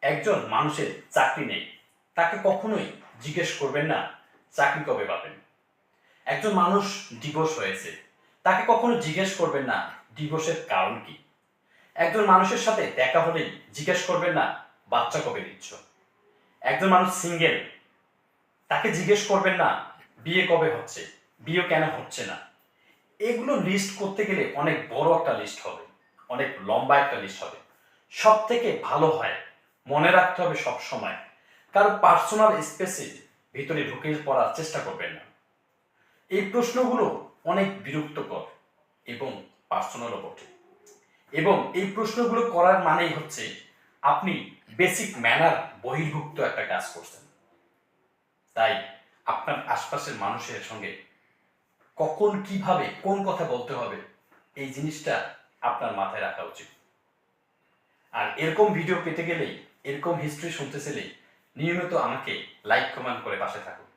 একজন মানুষের চাকরি নেই, তাকে কখনোই জিজ্ঞেস করবেন না চাকরি কবে পাবেন। একজন মানুষ ডিভোর্স হয়েছে, তাকে কখনো জিজ্ঞেস করবেন না ডিভোর্সের কারণ কি। একজন মানুষের সাথে দেখা হলেই জিজ্ঞেস করবেন না বাচ্চা কবে দিচ্ছ। একজন মানুষ সিঙ্গেল, তাকে জিজ্ঞেস করবেন না বিয়ে কবে হচ্ছে, বিয়ে কেন হচ্ছে না। এগুলো লিস্ট করতে গেলে অনেক বড় একটা লিস্ট হবে, অনেক লম্বা একটা লিস্ট হবে। সব থেকে ভালো হয় মনে রাখতে হবে সব সময় কারো পার্সোনাল স্পেসে ভিতরে ঢুকে পড়ার চেষ্টা করবেন না। এই প্রশ্নগুলো অনেক বিরক্তকর এবং পার্সোনালও বটে। এবং এই প্রশ্নগুলো করার মানেই হচ্ছে আপনি বেসিক ম্যানার বহির্ভুক্ত একটা কাজ করছেন। তাই আপনার আশপাশের মানুষের সঙ্গে কখন কিভাবে কোন কথা বলতে হবে এই জিনিসটা আপনার মাথায় রাখা উচিত। আর এরকম ভিডিও পেতে গেলেই, এরকম হিস্ট্রি শুনতে চাইলেই নিয়মিত আমাকে লাইক কমেন্ট করে পাশে থাকুন।